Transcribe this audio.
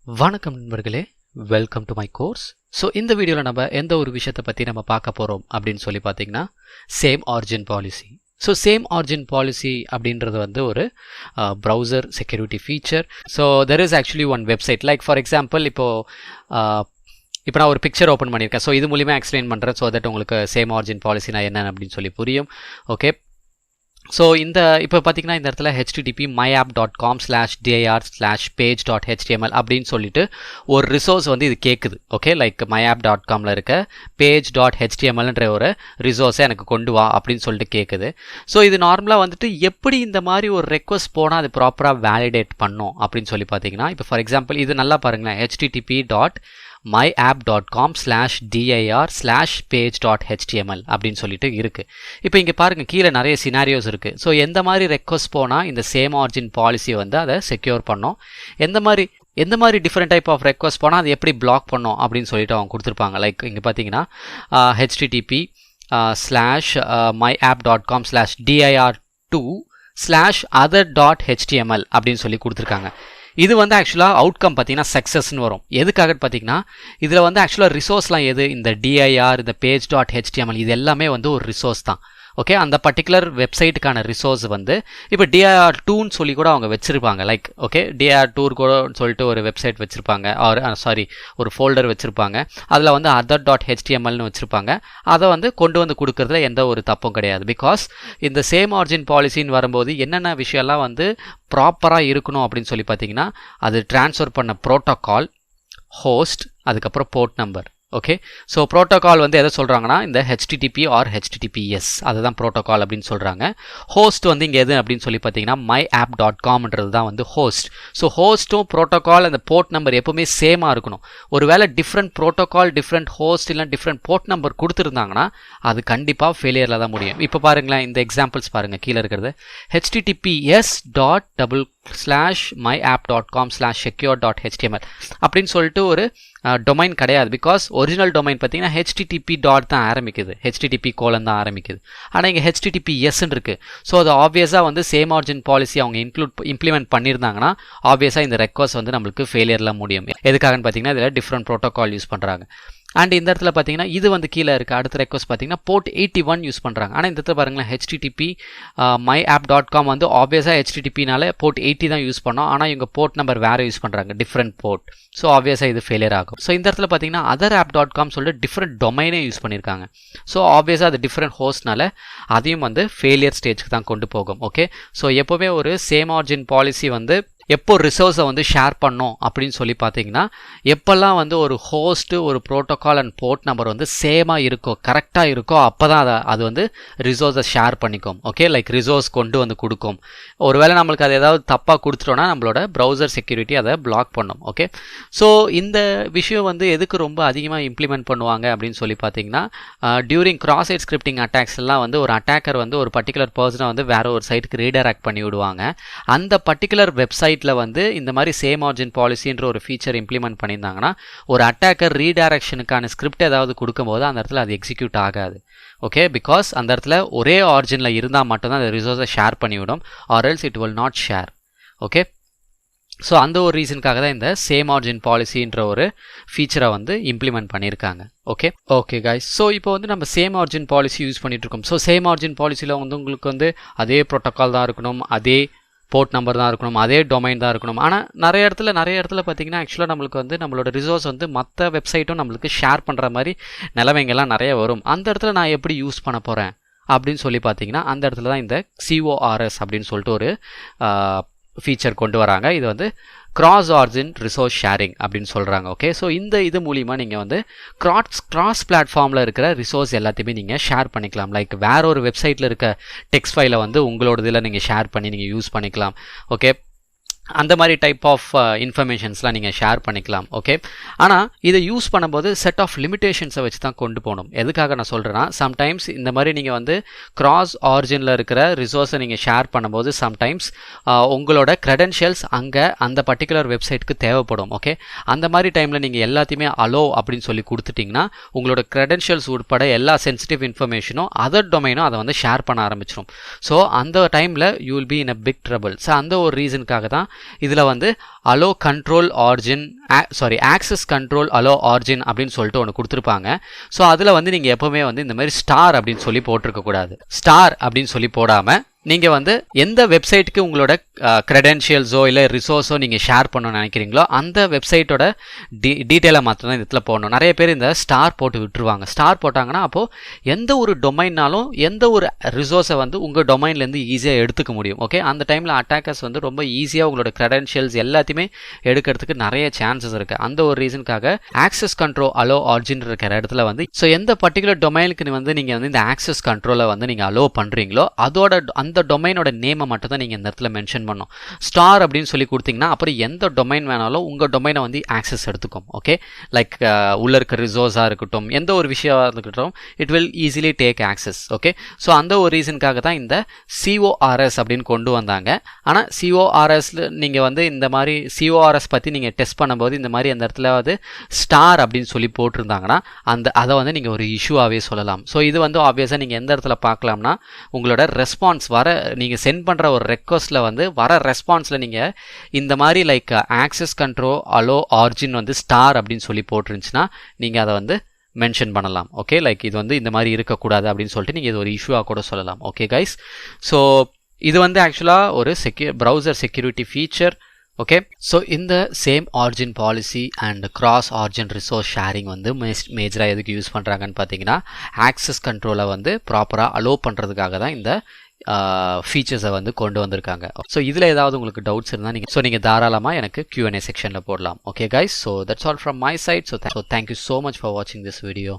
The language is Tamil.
வணக்கம் நண்பர்களே, welcome to my course. So இந்த வீடியோவில் நம்ம எந்த ஒரு விஷயத்தை பற்றி நம்ம பார்க்க போகிறோம் அப்படின்னு சொல்லி பார்த்தீங்கன்னா same origin policy. So same origin policy அப்படின்றது வந்து ஒரு browser security feature. So there is actually one website, like for example இப்போ நான் ஒரு பிக்சர் ஓப்பன் பண்ணியிருக்கேன். ஸோ இது மூலிமா எக்ஸ்பிளைன் பண்ணுறேன் ஸோ தட் உங்களுக்கு சேம் ஆரிஜின் பாலிசினா என்னென்னு அப்படின்னு சொல்லி புரியும். ஓகே, ஸோ இப்போ பார்த்தீங்கன்னா இந்த இடத்துல http myapp.com/dir/page.html அப்படின்னு சொல்லிட்டு ஒரு ரிசோர்ஸ் வந்து இது கேட்குது. ஓகே, லைக் myapp.comல இருக்க page.htmlன்ற ஒரு ரிசோர்ஸை எனக்கு கொண்டு வா அப்படின்னு சொல்லிட்டு கேட்குது. ஸோ இது நார்மலாக வந்துட்டு எப்படி இந்த மாதிரி ஒரு ரெக்வஸ்ட் போனால் அது ப்ராப்பராக வேலிடேட் பண்ணும் அப்படின்னு சொல்லி பார்த்தீங்கன்னா, இப்போ ஃபார் எக்ஸாம்பிள் இது நல்லா பாருங்களேன், http.myapp.com/dir/page.html அப்படின்னு சொல்லிட்டு இருக்குது. இப்போ இங்கே பாருங்கள், கீழே நிறைய சினாரியோஸ் இருக்குது. ஸோ எந்த மாதிரி ரெக்வஸ்ட் போனால் இந்த சேம் ஆரிஜின் பாலிசி வந்து அதை செக்யூர் பண்ணோம், எந்த மாதிரி டிஃப்ரெண்ட் டைப் ஆஃப் ரெக்வஸ்ட் போனால் அது எப்படி பிளாக் பண்ணோம் அப்படின்னு சொல்லிட்டு அவங்க கொடுத்துருப்பாங்க. லைக் இங்கே பார்த்தீங்கன்னா http/myapp.com/dir2/other.html அப்படின்னு சொல்லி கொடுத்துருக்காங்க. இது வந்து ஆக்சுவலாக அவுட்கம் பார்த்தீங்கன்னா சக்ஸஸ்ன்னு வரும். எதுக்காக பார்த்தீங்கன்னா இதில் வந்து ஆக்சுவலாக ரிசோர்ஸ்லாம் எது, இந்த dir, இந்த page.html இது எல்லாமே வந்து ஒரு ரிசோர்ஸ் தான். ஓகே, அந்த பர்டிகுலர் வெப்சைட்டுக்கான ரிசோர்ஸ் வந்து இப்போ dir2ன்னு சொல்லி கூட அவங்க வச்சுருப்பாங்க. லைக் ஓகே, dir2 கூட சொல்லிட்டு ஒரு வெப்சைட் வச்சுருப்பாங்க, ஒரு ஃபோல்டர் வச்சுருப்பாங்க. அதில் வந்து other.htmlனு வச்சுருப்பாங்க. அதை வந்து கொண்டு வந்து கொடுக்கறதுல எந்த ஒரு தப்பும் கிடையாது. பிகாஸ் இந்த சேம் ஆரிஜின் பாலிசின்னு வரும்போது என்னென்ன விஷயம்லாம் வந்து ப்ராப்பராக இருக்கணும் அப்படின்னு சொல்லி பார்த்தீங்கன்னா, அது ட்ரான்ஸ்ஃபர் பண்ண ப்ரோட்டோகால், ஹோஸ்ட், அதுக்கப்புறம் port number. Okay, so protocol வந்து எதை சொல்கிறாங்கன்னா இந்த http ஆர் https அதுதான் ப்ரோட்டோகால் அப்படின்னு சொல்கிறாங்க. ஹோஸ்ட் வந்து இங்கே எது அப்படின்னு சொல்லி பார்த்தீங்கன்னா myapp.comன்றது தான் வந்து ஹோஸ்ட். ஸோ ஹோஸ்ட்டும் ப்ரோட்டோகால் அந்த போர்ட் நம்பர் எப்பவுமே சேமாக இருக்கணும். ஒருவேளை டிஃப்ரெண்ட் ப்ரோட்டோகால், டிஃப்ரெண்ட் ஹோஸ்ட் இல்லை டிஃப்ரெண்ட் போர்ட் நம்பர் கொடுத்துருந்தாங்கன்னா அது கண்டிப்பாக ஃபெயிலியரில் தான் முடியும். இப்போ பாருங்களேன், இந்த எக்ஸாம்பிள்ஸ் பாருங்கள், கீழே இருக்கிறது https.myapp.com/secure.html அப்படின்னு சொல்லிட்டு ஒரு டொமைன் கிடையாது. பிகாஸ் ஒரிஜினல் டொமைன் பார்த்தீங்கன்னா http டாட் தான் ஆரம்பிக்குது, http கோலன் தான் ஆரம்பிக்குது. ஆனால் இங்கே httpsன்னு இருக்குது. ஸோ அது ஆப்வியஸாக வந்து சேம் ஆரிஜின் பாலிசி அவங்க இம்ப்ளிமெண்ட் பண்ணியிருந்தாங்கன்னா ஆப்வியஸாக இந்த ரெக்வஸ்ட் வந்து நம்மளுக்கு ஃபெயிலியரில் முடியும். எதுக்காகன்னு பார்த்தீங்கன்னா இதில் டிஃப்ரெண்ட் ப்ரோட்டோகால் யூஸ் பண்ணுறாங்க. அண்ட் இந்த இடத்துல பார்த்தீங்கன்னா இது வந்து கீழே இருக்குது. அடுத்த ரெக்வஸ்ட் பார்த்தீங்கன்னா போர்ட் 81 யூஸ் பண்ணுறாங்க. ஆனால் இந்த இடத்துல பாருங்களேன், http myapp.com வந்து ஆப்வியஸாக httpனால போர்ட் 80 தான் யூஸ் பண்ணோம். ஆனால் இவங்க போர்ட் நம்பர் வேறு யூஸ் பண்ணுறாங்க, டிஃப்ரெண்ட் போர்ட். ஸோ ஆப்வியஸாக இது ஃபெயிலியர் ஆகும். ஸோ இந்த இடத்துல பார்த்தீங்கன்னா other.app.com சொல்லிட்டு டிஃப்ரெண்ட் டொமைனே யூஸ் பண்ணியிருக்காங்க. ஸோ ஆப்வியஸாக அது டிஃப்ரெண்ட் ஹோஸ்ட்னால அதையும் வந்து ஃபெயிலியர் ஸ்டேஜ்க்கு தான் கொண்டு போகும். ஓகே, ஸோ எப்போவுமே ஒரு சேம் ஆரிஜின் பாலிசி வந்து எப்போ ரிசோர்ஸை வந்து ஷேர் பண்ணோம் அப்படின்னு சொல்லி பார்த்தீங்கன்னா, எப்போல்லாம் வந்து ஒரு ஹோஸ்ட்டு, ஒரு ப்ரோட்டோகால் அண்ட் போர்ட் நம்பர் வந்து சேமாக இருக்கோ, கரெக்டாக இருக்கோ, அப்போ தான் அது வந்து ரிசோர்ஸை ஷேர் பண்ணிக்கும். ஓகே, லைக் ரிசோர்ஸ் கொண்டு வந்து கொடுக்கும். ஒருவேளை நம்மளுக்கு அது ஏதாவது தப்பாக கொடுத்துட்டோன்னா நம்மளோட ப்ரௌசர் செக்யூரிட்டி அதை பிளாக் பண்ணும். ஓகே, ஸோ இந்த விஷயம் வந்து எதுக்கு ரொம்ப அதிகமாக இம்ப்ளிமெண்ட் பண்ணுவாங்க அப்படின்னு சொல்லி பார்த்தீங்கன்னா, during cross site scripting attacks எல்லாம் வந்து ஒரு அட்டாக்கர் வந்து ஒரு பர்டிகுலர் பர்சனை வந்து வேற ஒரு சைட்டுக்கு ரீடைரக்ட் பண்ணி விடுவாங்க. அந்த பர்டிகுலர் வெப்சைட் வந்து இந்த மாதிரி சேம் ஆரிஜின் பாலிசின்ற ஒரு ஃபீச்சர் இம்ப்ளிமெண்ட் பண்ணியிருந்தாங்கன்னா ஒரு அட்டாக்கர் ரீடைரக்ஷனுக்கான ஸ்கிரிப்ட் ஏதாவது கொடுக்கும்போது அந்த இடத்துல அது எக்ஸிக்யூட் ஆகாது. ஓகே, பிகாஸ் அந்த இடத்துல ஒரே ஆரிஜினில் இருந்தால் மட்டும்தான் அந்த ரிசோர்ஸை ஷேர் பண்ணிவிடும், or else it will not share. Okay, so அந்த ஒரு ரீசனுக்காக தான் இந்த சேம் ஆரிஜின் பாலிசின்ற ஒரு ஃபீச்சரை வந்து இம்ப்ளிமெண்ட் பண்ணியிருக்காங்க. ஓகே கைஸ், ஸோ இப்போ வந்து நம்ம சேம் ஆரிஜின் பாலிசி யூஸ் பண்ணிட்டு இருக்கோம். ஸோ சேம் ஆரிஜின் பாலிசியில் வந்து உங்களுக்கு வந்து அதே ப்ரோட்டோகால் தான் இருக்கணும், அதே போர்ட் நம்பர் தான் இருக்கணும், அதே டொமைன் தான் இருக்கணும். ஆனால் நிறைய இடத்துல பார்த்தீங்கன்னா ஆக்சுவலாக நம்மளுக்கு வந்து நம்மளோட ரிசோர்ஸ் வந்து மற்ற வெப்சைட்டும் நம்மளுக்கு ஷேர் பண்ணுற மாதிரி நிலைமைங்கள்லாம் நிறைய வரும். அந்த இடத்துல நான் எப்படி யூஸ் பண்ண போகிறேன் அப்படின்னு சொல்லி பார்த்தீங்கன்னா அந்த இடத்துல தான் இந்த CORS அப்படின்னு சொல்லிட்டு ஒரு ஃபீச்சர் கொண்டு வராங்க. இது வந்து கிராஸ் ஆரிஜின் ரிசோர்ஸ் ஷேரிங் அப்படின்னு சொல்கிறாங்க. ஓகே, ஸோ இது மூலிமா நீங்கள் வந்து கிராஸ் பிளாட்ஃபார்மில் இருக்கிற ரிசோர்ஸ் எல்லாத்தையுமே நீங்கள் ஷேர் பண்ணிக்கலாம். லைக் வேற ஒரு வெப்சைட்டில் இருக்க டெக்ஸ்ட் ஃபைலை வந்து உங்களோட இதில் நீங்கள் ஷேர் பண்ணி நீங்கள் யூஸ் பண்ணிக்கலாம். ஓகே, அந்த மாதிரி டைப் ஆஃப் இன்ஃபர்மேஷன்ஸ்லாம் நீங்கள் ஷேர் பண்ணிக்கலாம். ஓகே, ஆனால் இதை யூஸ் பண்ணும்போது செட் ஆஃப் லிமிடேஷன்ஸை வச்சு தான் கொண்டு போகணும். எதுக்காக நான் சொல்கிறேன்னா, சம்டைம்ஸ் இந்த மாதிரி நீங்கள் வந்து கிராஸ் ஆரிஜினில் இருக்கிற ரிசோர்ஸை நீங்கள் ஷேர் பண்ணும்போது சம்டைம்ஸ் உங்களோட க்ரெடென்ஷியல்ஸ் அங்கே அந்த பர்டிகுலர் வெப்சைட்டுக்கு தேவைப்படும். ஓகே, அந்த மாதிரி டைமில் நீங்கள் எல்லாத்தையுமே அலோ அப்படின்னு சொல்லி கொடுத்துட்டிங்கன்னா உங்களோட க்ரெடென்ஷியல்ஸ் உட்பட எல்லா சென்சிட்டிவ் இன்ஃபர்மேஷனும் அதர் டொமைனும் அதை வந்து ஷேர் பண்ண ஆரம்பிச்சிடும். ஸோ அந்த டைமில் you will be in a big trouble. So அந்த ஒரு ரீசனுக்காக தான் இதில் வந்து allow control origin access control allow origin அப்படின்னு சொல்லிட்டு ஒன்று கொடுத்துருப்பாங்க. ஸோ அதில் வந்து நீங்கள் எப்போவுமே வந்து இந்த மாதிரி ஸ்டார் அப்படின்னு சொல்லி போட்டிருக்கக்கூடாது. ஸ்டார் அப்படின்னு சொல்லி போடாமல் நீங்கள் வந்து எந்த வெப்சைட்டுக்கு உங்களோட க்ரெடென்ஷியல்ஸோ இல்லை ரிசோர்ஸோ நீங்கள் ஷேர் பண்ணணும்னு நினைக்கிறீங்களோ அந்த வெப்சைட்டோட டீட்டெயிலை மாத்திரம் தான் இதில் போடணும். நிறைய பேர் இந்த ஸ்டார் போட்டு விட்டுருவாங்க. ஸ்டார் போட்டாங்கன்னா அப்போது எந்த ஒரு டொமைன்னாலும் எந்த ஒரு ரிசோர்ஸை வந்து உங்கள் டொமைன்லேருந்து ஈஸியாக எடுத்துக்க முடியும். ஓகே, அந்த டைமில் அட்டாக்கர்ஸ் வந்து ரொம்ப ஈஸியாக உங்களோட க்ரெடென்ஷியல்ஸ் எல்லாத்தையுமே எடுக்கிறதுக்கு நிறைய சான்சஸ் இருக்குது. அந்த ஒரு ரீசனுக்காக ஆக்சஸ் கண்ட்ரோல் அலோ ஆர்ஜின் இருக்கிற இடத்துல வந்து ஸோ எந்த பர்டிகுலர் டொமைனுக்கு வந்து நீங்கள் வந்து இந்த ஆக்சஸ் கண்ட்ரோலை வந்து நீங்கள் அலோ பண்ணுறீங்களோ அதோட அந்த டொமைனோட நேமை மட்டும் தான் நீங்கள் இந்த இடத்துல மென்ஷன் பண்ணணும். ஸ்டார் அப்படின்னு சொல்லி கொடுத்தீங்கன்னா அப்புறம் எந்த டொமைன் வேணாலும் உங்கள் டொமைனை வந்து ஆக்சஸ் எடுத்துக்கும். ஓகே, லைக் உள்ள இருக்க ரிசோர்ஸாக இருக்கட்டும், எந்த ஒரு விஷயமாக இருக்கட்டும், it will easily take access. Okay, so அந்த ஒரு ரீசனுக்காக தான் இந்த CORS அப்படின்னு கொண்டு வந்தாங்க. ஆனால் CORSல நீங்கள் வந்து இந்த மாதிரி CORS பற்றி நீங்கள் டெஸ்ட் பண்ணும்போது இந்த மாதிரி அந்த இடத்துல வந்து ஸ்டார் அப்படின்னு சொல்லி போட்டிருந்தாங்கன்னா அதை வந்து நீங்கள் ஒரு இஷ்யூவாகவே சொல்லலாம். ஸோ இது வந்து ஆப்வியஸாக நீங்கள் எந்த இடத்துல பார்க்கலாம்னா உங்களோட ரெஸ்பான்ஸ் வர நீங்கள் சென்ட் பண்ணுற ஒரு ரெக்வஸ்ட்டில் வந்து வர ரெஸ்பான்ஸில் நீங்கள் இந்த மாதிரி like access control allow origin வந்து ஸ்டார் அப்படின்னு சொல்லி போட்டிருந்துச்சுன்னா நீங்கள் அதை வந்து மென்ஷன் பண்ணலாம். ஓகே, லைக் இது வந்து இந்த மாதிரி இருக்கக்கூடாது அப்படின்னு சொல்லிட்டு நீங்கள் இது ஒரு இஷ்யூவாக கூட சொல்லலாம். ஓகே கைஸ், ஸோ இது வந்து ஆக்சுவலாக ஒரு browser security feature. Okay, so இந்த same origin policy and cross origin resource sharing வந்து மேஜராக எதுக்கு யூஸ் பண்ணுறாங்கன்னு பார்த்தீங்கன்னா ஆக்சஸ் கண்ட்ரோலை வந்து ப்ராப்பராக அலோ பண்ணுறதுக்காக தான் இந்த ஃபீச்சர்ஸை வந்து கொண்டு வந்திருக்காங்க. ஸோ இதில் ஏதாவது உங்களுக்கு டவுட்ஸ் இருந்தால் நீங்கள் தாராளமாக எனக்கு Q&A செக்ஷனில் போடலாம். Okay guys, so that's all from my side. So thank you so much for வாட்சிங் திஸ் வீடியோ.